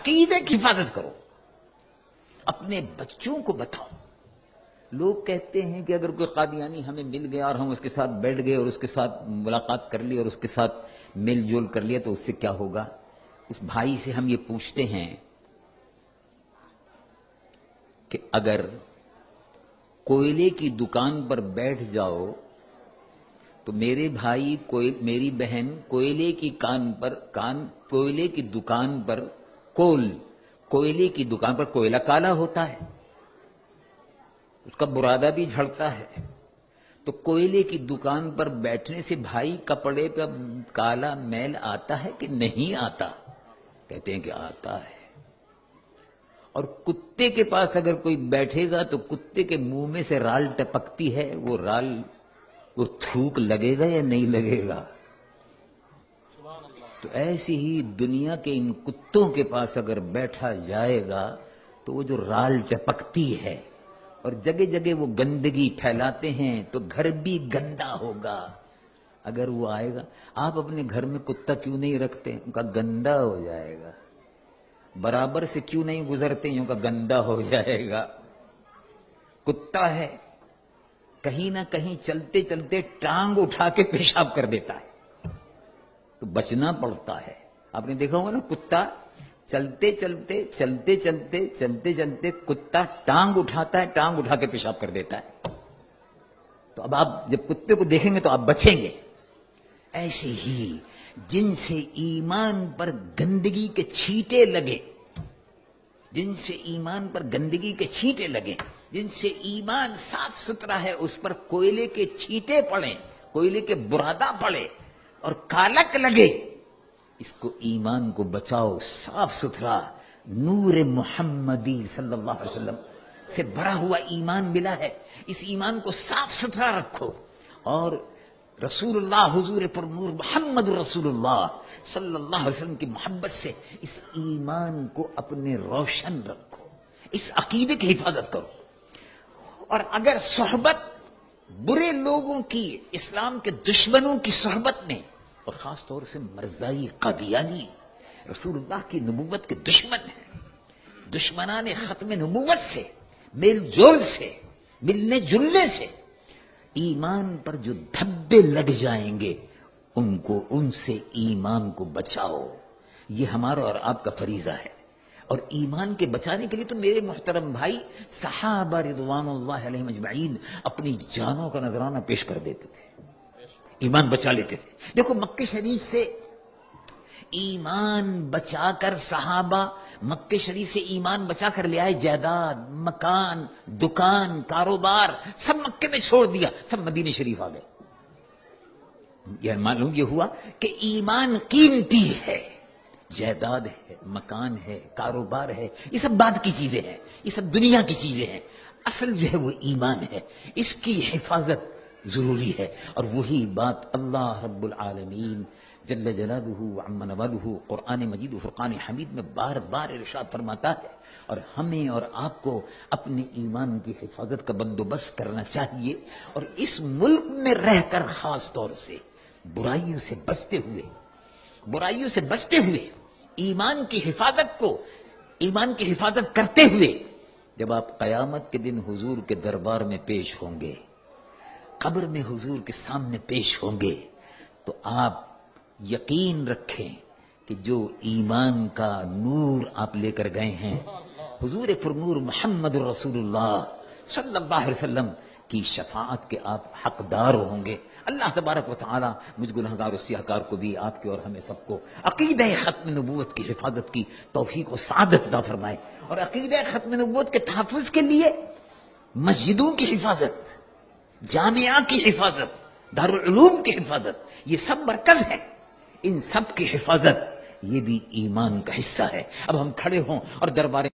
عقیدے کی حفاظت کرو، اپنے بچوں کو بتاؤ۔ لوگ کہتے ہیں کہ اگر کوئی قادیانی ہمیں مل گیا اور ہم اس کے ساتھ بیٹھ گئے اور اس کے ساتھ ملاقات کر لی اور اس کے ساتھ میل جول کر لیا تو اس سے کیا ہوگا؟ اس بھائی سے ہم یہ پوچھتے ہیں کہ اگر کوئلے کی دکان پر بیٹھ جاؤ تو میرے بھائی میری بہن کوئلے کی کوئلے کی دکان پر کوئلے کی دکان پر کوئلہ کالا ہوتا ہے، اس کا برادہ بھی جھڑتا ہے، تو کوئلے کی دکان پر بیٹھنے سے بھائی کپڑے پہ کالا میل آتا ہے کہ نہیں آتا؟ کہتے ہیں کہ آتا ہے۔ اور کتے کے پاس اگر کوئی بیٹھے گا تو کتے کے منہ میں سے رال ٹپکتی ہے، وہ تھوک لگے گا یا نہیں لگے گا؟ تو ایسی ہی دنیا کے ان کتوں کے پاس اگر بیٹھا جائے گا تو وہ جو رال ٹپکتی ہے اور جگہ جگہ وہ گندگی پھیلاتے ہیں تو گھر بھی گندا ہوگا۔ اگر وہ آئے گا، آپ اپنے گھر میں کتا کیوں نہیں رکھتے؟ ان کا گندا ہو جائے گا۔ برابر سے کیوں نہیں گزرتے؟ ان کا گندا ہو جائے گا۔ کتا ہے کہیں نہ کہیں چلتے چلتے ٹانگ اٹھا کے پیشاب کر دیتا ہے تو بچنا پڑتا ہے۔ آپ نے دیکھا ہوگا نا، کتا چلتے چلتے کتا ٹانگ اٹھاتا ہے، ٹانگ اٹھا کے پیشاب کر دیتا ہے۔ تو اب آپ جب کتے کو دیکھیں گے تو آپ بچیں گے۔ ایسے ہی جن سے ایمان پر گندگی کے چھینٹے لگے، جن سے ایمان پر گندگی کے چھینٹے لگے، جن سے ایمان صاف ستھرا ہے اس پر کوئلے کے چھینٹے پڑیں، کوئلے کے برادہ پڑے اور کالک لگے، اس کو ایمان کو بچاؤ۔ صاف ستھرا نور محمدی صلی اللہ علیہ وسلم سے بھرا ہوا ایمان ملا ہے، اس ایمان کو صاف ستھرا رکھو اور رسول اللہ حضور پر نور محمد رسول اللہ صلی اللہ علیہ وسلم کی محبت سے اس ایمان کو اپنے روشن رکھو، اس عقیدے کی حفاظت کرو۔ اور اگر صحبت برے لوگوں کی، اسلام کے دشمنوں کی صحبت میں، اور خاص طور سے مرزائی قادیانی رسول اللہ کی نبوت کے دشمن ہیں، دشمنان ختم نبوت سے میل جول سے، ملنے جلنے سے ایمان پر جو دھبے لگ جائیں گے ان سے ایمان کو بچاؤ۔ یہ ہمارا اور آپ کا فریضہ ہے۔ اور ایمان کے بچانے کے لیے تو میرے محترم بھائی صحابہ رضوان اللہ علیہم اجمعین اپنی جانوں کا نذرانہ پیش کر دیتے تھے، ایمان بچا لیتے تھے۔ دیکھو مکہ شریف سے ایمان بچا کر صحابہ مکہ شریف سے ایمان بچا کر لے آئے، جائیداد، مکان، دکان، کاروبار سب مکے میں چھوڑ دیا، سب مدینہ شریف آ گئے۔ یہ معلوم یہ ہوا کہ ایمان قیمتی ہے، جائیداد ہے، مکان ہے، کاروبار ہے، یہ سب بعد کی چیزیں ہیں، یہ سب دنیا کی چیزیں ہیں، اصل جو ہے وہ ایمان ہے، اس کی حفاظت ضروری ہے۔ اور وہی بات اللہ رب العالمین جل جلالہ وعم نوالہ قرآن مجید و فرقان حمید میں بار بار ارشاد فرماتا ہے۔ اور ہمیں اور آپ کو اپنے ایمان کی حفاظت کا بندوبست کرنا چاہیے، اور اس ملک میں رہ کر خاص طور سے برائیوں سے بچتے ہوئے ایمان کی حفاظت کرتے ہوئے جب آپ قیامت کے دن حضور کے دربار میں پیش ہوں گے، قبر میں حضور کے سامنے پیش ہوں گے، تو آپ یقین رکھیں کہ جو ایمان کا نور آپ لے کر گئے ہیں، حضور پر نور محمد رسول اللہ صلی اللہ علیہ وسلم کی شفاعت کے آپ حقدار ہوں گے۔ اللہ تبارک و تعالی مجھ گنہگار و سیاہکار کو بھی، آپ کے اور ہمیں سب کو عقیدہ ختم نبوت کی حفاظت کی توفیق و سعادت عطا فرمائے، اور عقیدہ ختم نبوت کے تحفظ کے لیے مسجدوں کی حفاظت، جامعہ کی حفاظت، دارالعلوم کی حفاظت، یہ سب مرکز ہے، ان سب کی حفاظت یہ بھی ایمان کا حصہ ہے۔ اب ہم کھڑے ہوں اور دربار